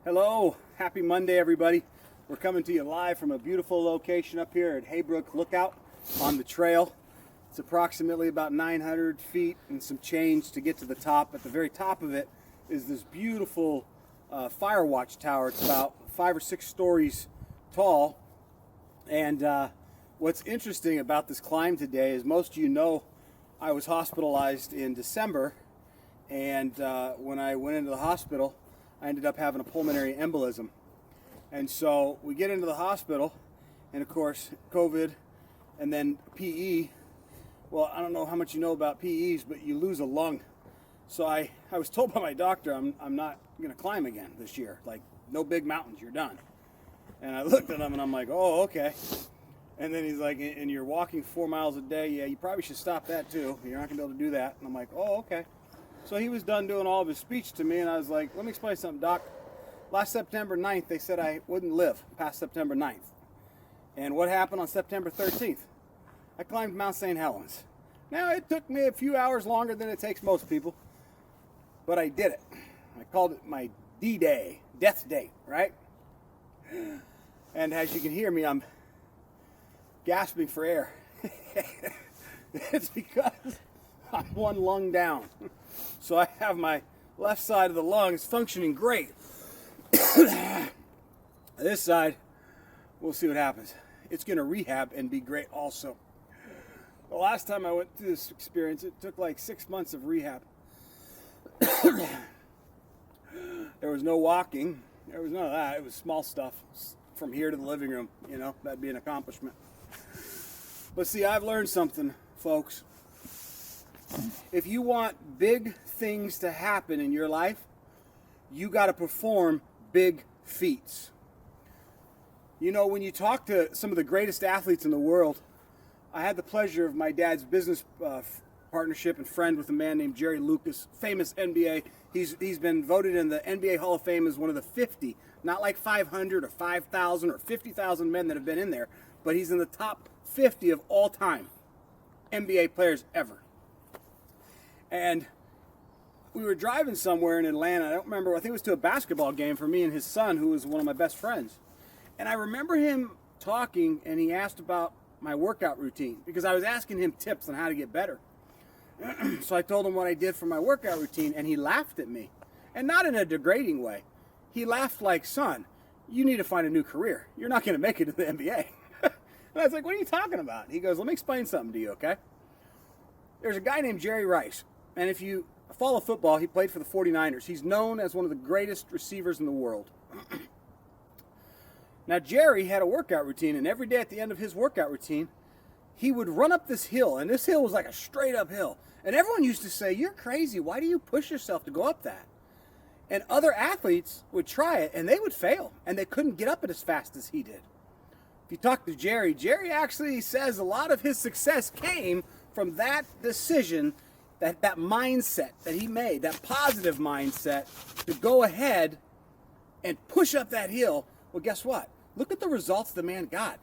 Hello, happy Monday everybody. We're coming to you live from a beautiful location up here at Haybrook Lookout on the trail. It's approximately about 900 feet and some change to get to the top. At the very top of it is this beautiful fire watch tower. It's about 5 or 6 stories tall. And what's interesting about this climb today is most of you know I was hospitalized in December, and when I went into the hospital I ended up having a pulmonary embolism. And so we get into the hospital, and of course COVID and then PE. Well, I don't know how much you know about PEs, but you lose a lung. So I was told by my doctor I'm not going to climb again this year. Like, no big mountains, you're done. And I looked at him and I'm like, oh, okay. And then he's like, and you're walking 4 miles a day. Yeah, you probably should stop that too. You're not going to be able to do that. And I'm like, oh, okay. So he was done doing all of his speech to me, and I was like, let me explain something, Doc. Last September 9th, they said I wouldn't live past September 9th. And what happened on September 13th? I climbed Mount St. Helens. Now, it took me a few hours longer than it takes most people, but I did it. I called it my D-Day, death date, right? And as you can hear me, I'm gasping for air. It's because I'm one lung down. So I have my left side of the lungs functioning great. This side, we'll see what happens. It's going to rehab and be great also. The last time I went through this experience, it took like 6 months of rehab. There was no walking. There was none of that. It was small stuff from here to the living room. You know, that'd be an accomplishment. But see, I've learned something, folks. If you want big things to happen in your life, you got to perform big feats. You know, when you talk to some of the greatest athletes in the world, I had the pleasure of my dad's business partnership and friend with a man named Jerry Lucas, famous NBA. He's been voted in the NBA Hall of Fame as one of the 50, not like 500 or 5,000 or 50,000 men that have been in there, but he's in the top 50 of all time NBA players ever. And we were driving somewhere in Atlanta. I don't remember. I think it was to a basketball game for me and his son, who was one of my best friends. And I remember him talking, and he asked about my workout routine because I was asking him tips on how to get better. So I told him what I did for my workout routine, and he laughed at me. And not in a degrading way. He laughed like, son, you need to find a new career. You're not going to make it to the NBA. And I was like, what are you talking about? He goes, let me explain something to you, okay? There's a guy named Jerry Rice. And if you follow football, he played for the 49ers. He's known as one of the greatest receivers in the world. Now, Jerry had a workout routine, and every day at the end of his workout routine, he would run up this hill, and this hill was like a straight up hill. And everyone used to say, you're crazy. Why do you push yourself to go up that? And other athletes would try it, and they would fail, and they couldn't get up it as fast as he did. If you talk to Jerry, Jerry actually says a lot of his success came from that decision, that mindset that he made, that positive mindset to go ahead and push up that hill. Well, guess what? Look at the results the man got.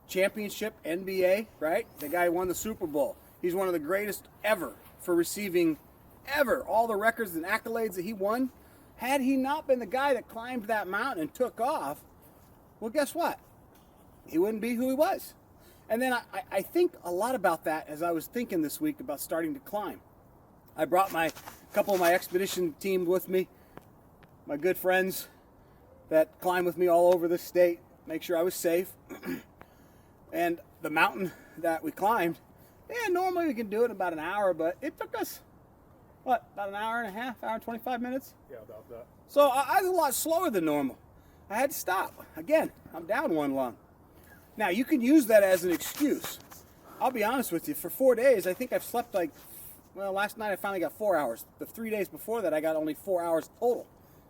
Championship, NBA, right? The guy won the Super Bowl. He's one of the greatest ever for receiving ever. All the records and accolades that he won. Had he not been the guy that climbed that mountain and took off, well, guess what? He wouldn't be who he was. And then I think a lot about that as I was thinking this week about starting to climb. I brought a couple of my expedition team with me, my good friends that climb with me all over the state, make sure I was safe. And the mountain that we climbed, yeah, normally we can do it in about an hour, but it took us, about an hour and a half, hour and 25 minutes? Yeah, about that. So I was a lot slower than normal. I had to stop. Again, I'm down one lung. Now, you can use that as an excuse. I'll be honest with you, for 4 days, I think I've slept last night I finally got 4 hours. The 3 days before that, I got only 4 hours total.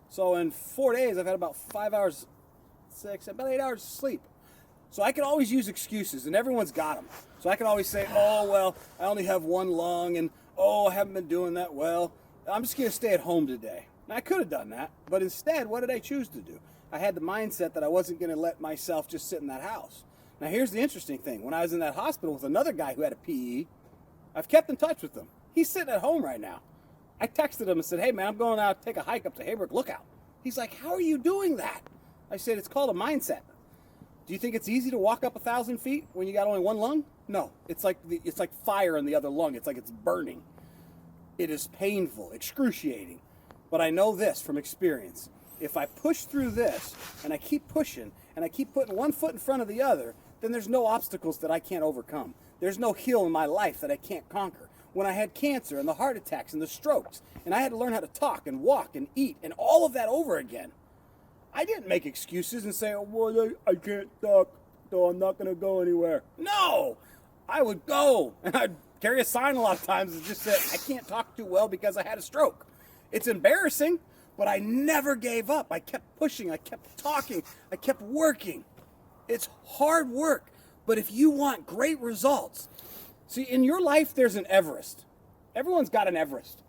So in 4 days, I've had about 5 hours, about 8 hours of sleep. So I can always use excuses, and everyone's got them. So I can always say, oh, well, I only have one lung, and oh, I haven't been doing that well. I'm just going to stay at home today. Now, I could have done that, but instead, what did I choose to do? I had the mindset that I wasn't going to let myself just sit in that house. Now, here's the interesting thing. When I was in that hospital with another guy who had a PE, I've kept in touch with him. He's sitting at home right now. I texted him and said, hey, man, I'm going out to take a hike up to Haybrook Lookout. He's like, how are you doing that? I said, it's called a mindset. Do you think it's easy to walk up 1,000 feet when you got only one lung? No, it's like fire in the other lung. It's like it's burning. It is painful, excruciating. But I know this from experience. If I push through this and I keep pushing and I keep putting one foot in front of the other, then there's no obstacles that I can't overcome. There's no hill in my life that I can't conquer. When I had cancer and the heart attacks and the strokes, and I had to learn how to talk and walk and eat and all of that over again, I didn't make excuses and say, oh, well, I can't talk, so I'm not going to go anywhere. No! I would go, and I'd carry a sign a lot of times that just said, I can't talk too well because I had a stroke. It's embarrassing, but I never gave up. I kept pushing, I kept talking, I kept working. It's hard work, but if you want great results, see, in your life, there's an Everest. Everyone's got an Everest.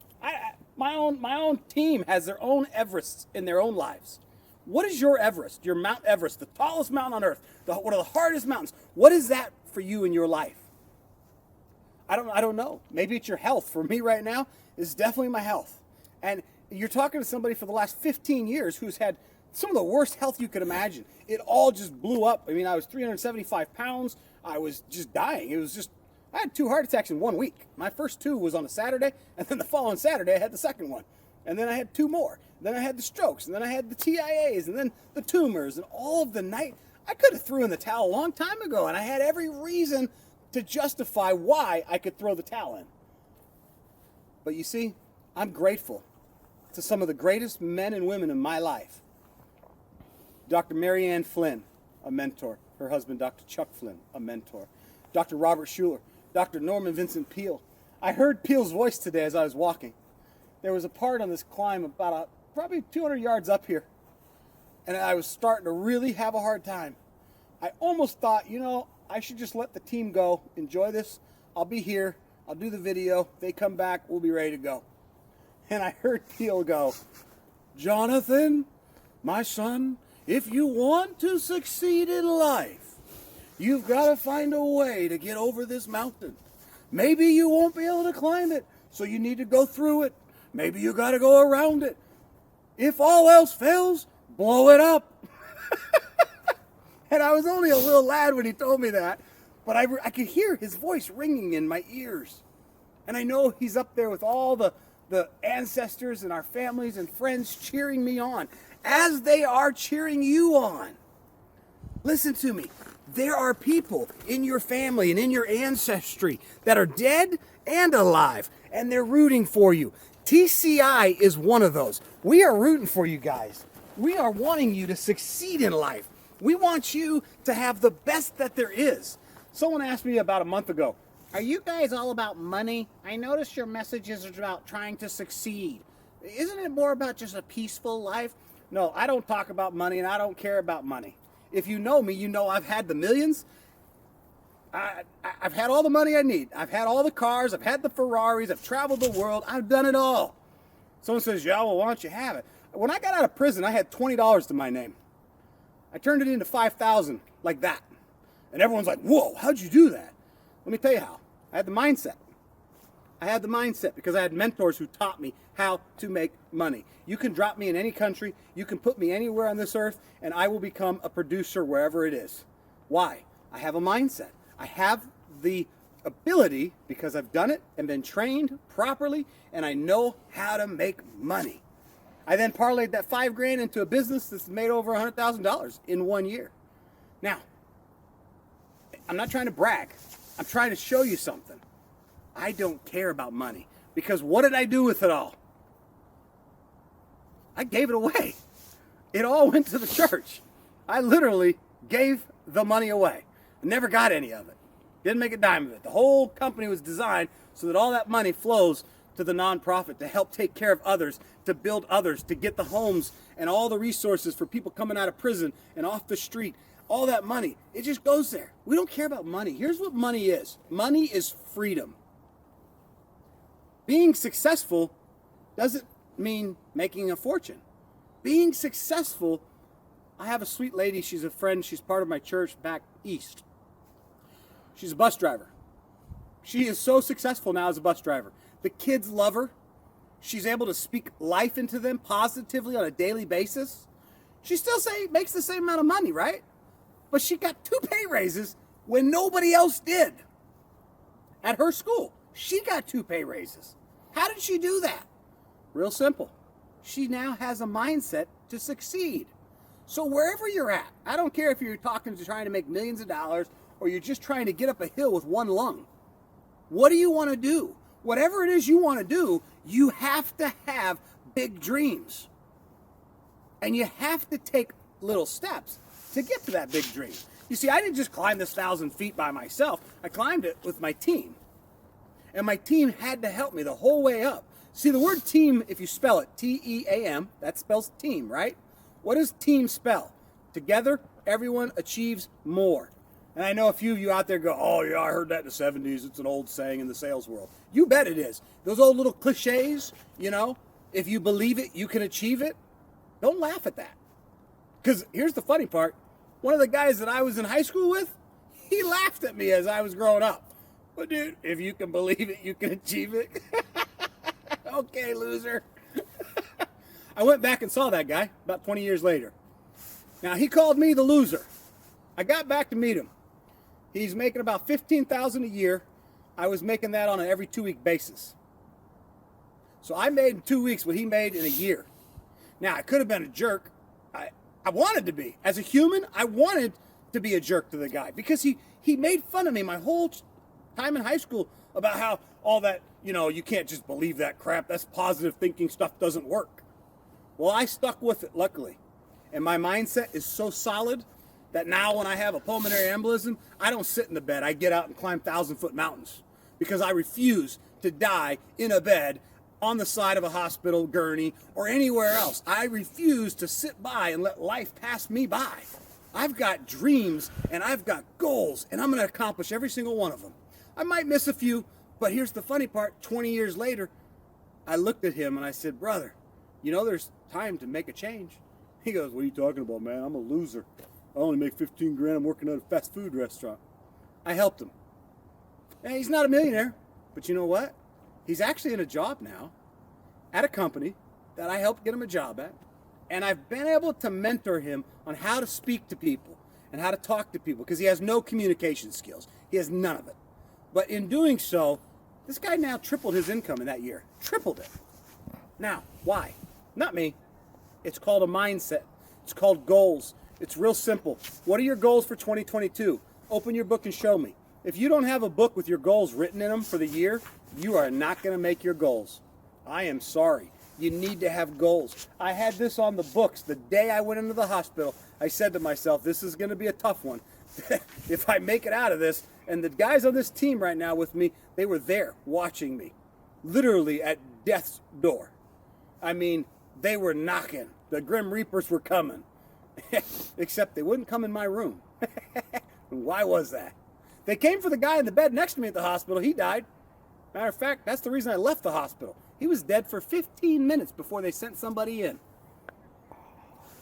My own team has their own Everests in their own lives. What is your Everest? Your Mount Everest, the tallest mountain on earth, one of the hardest mountains. What is that for you in your life? I don't know. Maybe it's your health. For me right now, it's definitely my health. And you're talking to somebody for the last 15 years who's had some of the worst health you could imagine. It all just blew up. I mean, I was 375 pounds. I was just dying. I had 2 heart attacks in 1 week. My first 2 was on a Saturday, and then the following Saturday I had the second one. And then I had 2 more. Then I had the strokes, and then I had the TIAs, and then the tumors, and all of the night. I could have threw in the towel a long time ago, and I had every reason to justify why I could throw the towel in. But you see, I'm grateful to some of the greatest men and women in my life. Dr. Mary Ann Flynn, a mentor. Her husband, Dr. Chuck Flynn, a mentor. Dr. Robert Schuller, Dr. Norman Vincent Peale. I heard Peale's voice today as I was walking. There was a part on this climb about probably 200 yards up here, and I was starting to really have a hard time. I almost thought, I should just let the team go, enjoy this. I'll be here. I'll do the video. They come back. We'll be ready to go. And I heard Peale go, Jonathan, my son, if you want to succeed in life, you've got to find a way to get over this mountain. Maybe you won't be able to climb it, so you need to go through it. Maybe you got to go around it. If all else fails, blow it up. And I was only a little lad when he told me that, but I could hear his voice ringing in my ears. And I know he's up there with all the ancestors and our families and friends cheering me on, as they are cheering you on. Listen to me. There are people in your family and in your ancestry that are dead and alive, and they're rooting for you. TCI is one of those. We are rooting for you guys. We are wanting you to succeed in life. We want you to have the best that there is. Someone asked me about a month ago, are you guys all about money? I noticed your messages are about trying to succeed. Isn't it more about just a peaceful life? No, I don't talk about money, and I don't care about money. If you know me, you know I've had the millions. I've had all the money I need. I've had all the cars. I've had the Ferraris. I've traveled the world. I've done it all. Someone says, yeah, well, why don't you have it? When I got out of prison, I had $20 to my name. I turned it into $5,000 like that. And everyone's like, whoa, how'd you do that? Let me tell you how. I had the mindset. I had the mindset because I had mentors who taught me how to make money. You can drop me in any country. You can put me anywhere on this earth, and I will become a producer wherever it is. Why? I have a mindset. I have the ability, because I've done it and been trained properly, and I know how to make money. I then parlayed that $5,000 into a business that's made over $100,000 in 1 year. Now, I'm not trying to brag. I'm trying to show you something. I don't care about money, because what did I do with it all? I gave it away. It all went to the church. I literally gave the money away. I never got any of it. Didn't make a dime of it. The whole company was designed so that all that money flows to the nonprofit to help take care of others, to build others, to get the homes and all the resources for people coming out of prison and off the street. All that money, it just goes there. We don't care about money. Here's what money is. Money is freedom. Being successful doesn't mean making a fortune. Being successful, I have a sweet lady, she's a friend, she's part of my church back east. She's a bus driver. She is so successful now as a bus driver. The kids love her. she's able to speak life into them positively on a daily basis. She still makes the same amount of money, right? But she got 2 pay raises when nobody else did. At her school, she got 2 pay raises. How did she do that? Real simple. She now has a mindset to succeed. So wherever you're at, I don't care if you're trying to make millions of dollars or you're just trying to get up a hill with one lung. What do you want to do? Whatever it is you want to do, you have to have big dreams. And you have to take little steps to get to that big dream. You see, I didn't just climb this 1,000 feet by myself. I climbed it with my team. And my team had to help me the whole way up. See, the word team, if you spell it, T-E-A-M, that spells team, right? What does team spell? Together, everyone achieves more. And I know a few of you out there go, oh yeah, I heard that in the 70s. It's an old saying in the sales world. You bet it is. Those old little cliches, if you believe it, you can achieve it. Don't laugh at that. Because here's the funny part. One of the guys that I was in high school with, he laughed at me as I was growing up. But dude, if you can believe it, you can achieve it. Okay, loser. I went back and saw that guy about 20 years later. Now, he called me the loser. I got back to meet him. He's making about $15,000 a year. I was making that on an every 2-week basis. So I made in 2 weeks what he made in a year. Now, I could have been a jerk. I wanted to be. As a human, I wanted to be a jerk to the guy because he made fun of me my whole time in high school about how all that, you can't just believe that crap. That's positive thinking stuff doesn't work. Well, I stuck with it, luckily. And my mindset is so solid that now when I have a pulmonary embolism, I don't sit in the bed. I get out and climb 1,000-foot mountains because I refuse to die in a bed on the side of a hospital gurney or anywhere else. I refuse to sit by and let life pass me by. I've got dreams and I've got goals and I'm going to accomplish every single one of them. I might miss a few, but here's the funny part. 20 years later, I looked at him and I said, brother, there's time to make a change. He goes, what are you talking about, man? I'm a loser. I only make 15 grand. I'm working at a fast food restaurant. I helped him. And he's not a millionaire, but you know what? He's actually in a job now at a company that I helped get him a job at. And I've been able to mentor him on how to speak to people and how to talk to people because he has no communication skills. He has none of it. But in doing so, this guy now tripled his income in that year. Tripled it. Now, why? Not me. It's called a mindset. It's called goals. It's real simple. What are your goals for 2022? Open your book and show me. If you don't have a book with your goals written in them for the year, you are not going to make your goals. I am sorry. You need to have goals. I had this on the books the day I went into the hospital. I said to myself, this is going to be a tough one. If I make it out of this, and the guys on this team right now with me, they were there watching me, literally at death's door. I mean, they were knocking. The Grim Reapers were coming. Except they wouldn't come in my room. Why was that? They came for the guy in the bed next to me at the hospital. He died. Matter of fact, that's the reason I left the hospital. He was dead for 15 minutes before they sent somebody in.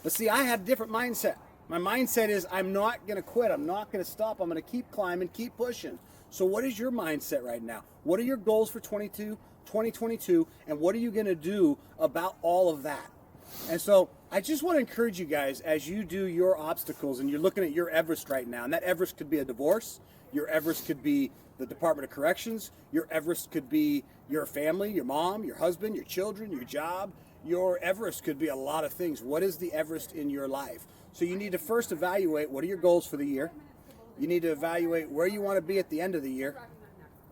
But see, I had a different mindset. My mindset is I'm not going to quit. I'm not going to stop. I'm going to keep climbing, keep pushing. So what is your mindset right now? What are your goals for 2022? And what are you going to do about all of that? And so I just want to encourage you guys as you do your obstacles and you're looking at your Everest right now. And that Everest could be a divorce. Your Everest could be the Department of Corrections. Your Everest could be your family, your mom, your husband, your children, your job. Your Everest could be a lot of things. What is the Everest in your life? So you need to first evaluate what are your goals for the year. You need to evaluate where you want to be at the end of the year.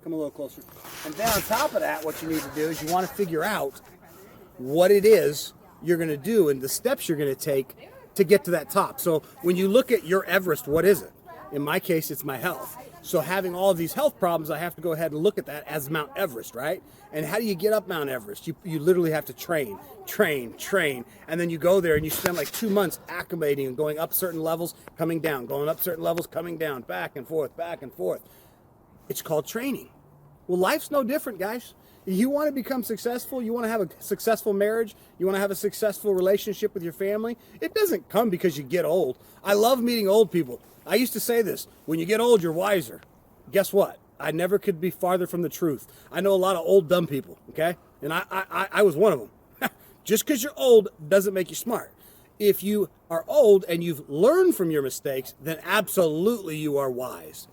Come a little closer. And then on top of that, what you need to do is you want to figure out what it is you're going to do and the steps you're going to take to get to that top. So when you look at your Everest, what is it? In my case, it's my health. So having all of these health problems, I have to go ahead and look at that as Mount Everest, right? And how do you get up Mount Everest? You literally have to train, and then you go there and you spend like 2 months acclimating and going up certain levels, coming down, going up certain levels, coming down, back and forth, back and forth. It's called training. Well, life's no different, guys. You want to become successful, you want to have a successful marriage, you want to have a successful relationship with your family, it doesn't come because you get old. I love meeting old people. I used to say this, when you get old, you're wiser. Guess what? I never could be farther from the truth. I know a lot of old dumb people, okay? And I was one of them. Just because you're old doesn't make you smart. If you are old and you've learned from your mistakes, then absolutely you are wise.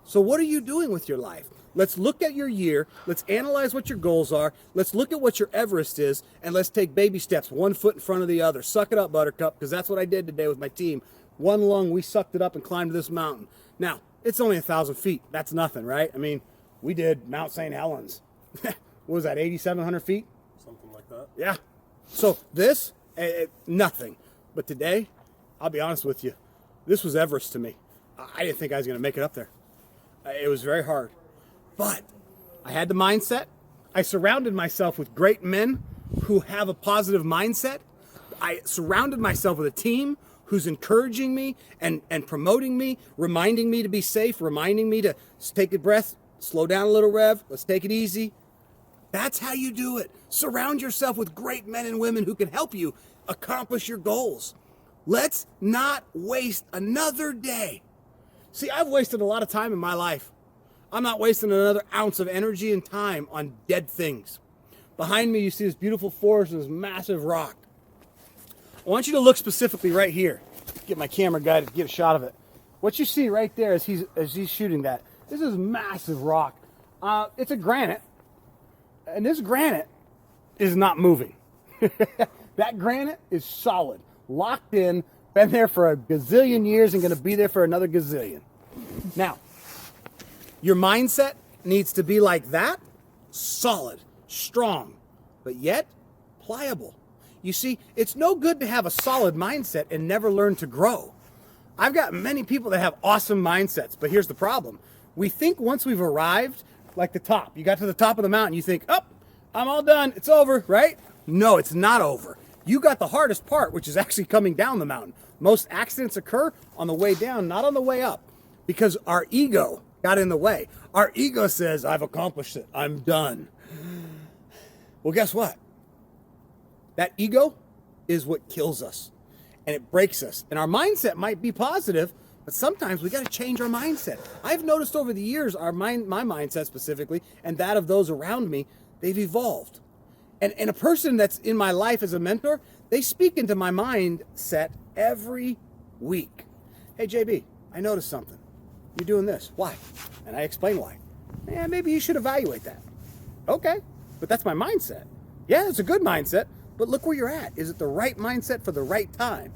So what are you doing with your life? Let's look at your year. Let's analyze what your goals are. Let's look at what your Everest is, and let's take baby steps, one foot in front of the other. Suck it up, Buttercup, because that's what I did today with my team. One lung, we sucked it up and climbed this mountain. Now, it's only 1,000 feet. That's nothing, right? I mean, we did Mount St. Helens. What was that, 8,700 feet? Something like that. Yeah. So this, nothing. But today, I'll be honest with you, this was Everest to me. I didn't think I was going to make it up there. It was very hard. But I had the mindset. I surrounded myself with great men who have a positive mindset. I surrounded myself with a team who's encouraging me and promoting me, reminding me to be safe, reminding me to take a breath, slow down a little, Rev, let's take it easy. That's how you do it. Surround yourself with great men and women who can help you accomplish your goals. Let's not waste another day. See, I've wasted a lot of time in my life. I'm not wasting another ounce of energy and time on dead things. Behind me, you see this beautiful forest and this massive rock. I want you to look specifically right here. Get my camera guy to get a shot of it. What you see right there as he's shooting that, this is massive rock. It's a granite, and this granite is not moving. That granite is solid, locked in, been there for a gazillion years and going to be there for another gazillion. Now, your mindset needs to be like that, solid, strong, but yet pliable. You see, it's no good to have a solid mindset and never learn to grow. I've got many people that have awesome mindsets, but here's the problem. We think once we've arrived, like the top, you got to the top of the mountain, you think, oh, I'm all done, it's over, right? No, it's not over. You got the hardest part, which is actually coming down the mountain. Most accidents occur on the way down, not on the way up, because our ego got in the way. Our ego says, I've accomplished it, I'm done. Well, guess what? That ego is what kills us, and it breaks us. And our mindset might be positive, but sometimes we got to change our mindset. I've noticed over the years, my mindset specifically, and that of those around me, they've evolved. And a person that's in my life as a mentor, they speak into my mindset every week. Hey, JB, I noticed something. You're doing this. Why? And I explain why. Yeah, maybe you should evaluate that. Okay, but that's my mindset. Yeah, it's a good mindset, but look where you're at. Is it the right mindset for the right time?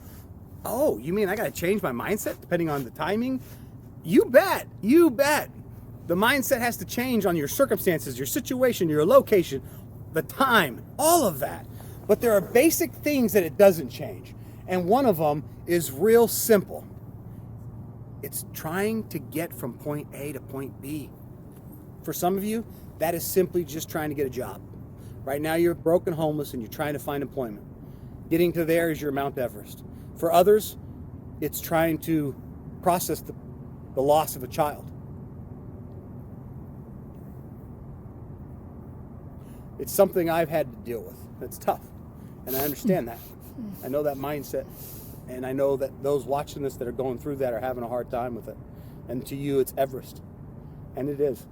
Oh, you mean I got to change my mindset depending on the timing? You bet. You bet. The mindset has to change on your circumstances, your situation, your location, the time, all of that. But there are basic things that it doesn't change. And one of them is real simple. It's trying to get from point A to point B. For some of you, that is simply just trying to get a job. Right now, you're broke and homeless and you're trying to find employment. Getting to there is your Mount Everest. For others, it's trying to process the loss of a child. It's something I've had to deal with. It's tough, and I understand that. I know that mindset, and I know that those watching this that are going through that are having a hard time with it. And to you, it's Everest, and it is.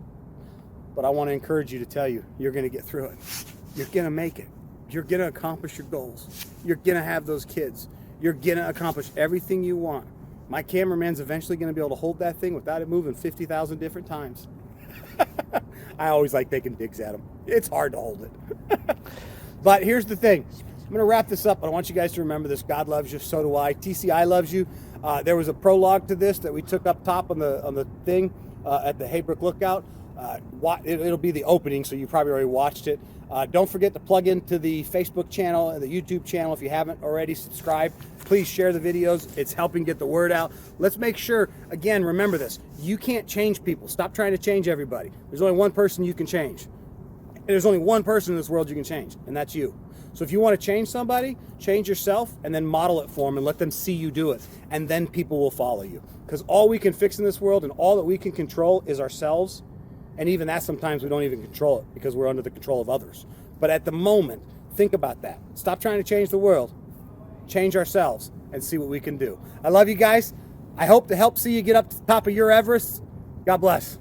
But I want to encourage you to tell you, you're going to get through it. You're going to make it. You're going to accomplish your goals. You're going to have those kids. You're going to accomplish everything you want. My cameraman's eventually going to be able to hold that thing without it moving 50,000 different times. I always like taking digs at them. It's hard to hold it. But here's the thing. I'm going to wrap this up, but I want you guys to remember this. God loves you, so do I. TCI loves you. There was a prologue to this that we took up top on the thing at the Haybrook Lookout. It'll be the opening, so you probably already watched it. Don't forget to plug into the Facebook channel and the YouTube channel if you haven't already subscribed. Please share the videos. It's helping get the word out. Let's make sure, again, remember this. You can't change people. Stop trying to change everybody. There's only one person you can change. There's only one person in this world you can change, and that's you. So if you want to change somebody, change yourself and then model it for them and let them see you do it. And then people will follow you. Because all we can fix in this world and all that we can control is ourselves. And even that, sometimes we don't even control it because we're under the control of others. But at the moment, think about that. Stop trying to change the world. Change ourselves and see what we can do. I love you guys. I hope to help see you get up to the top of your Everest. God bless.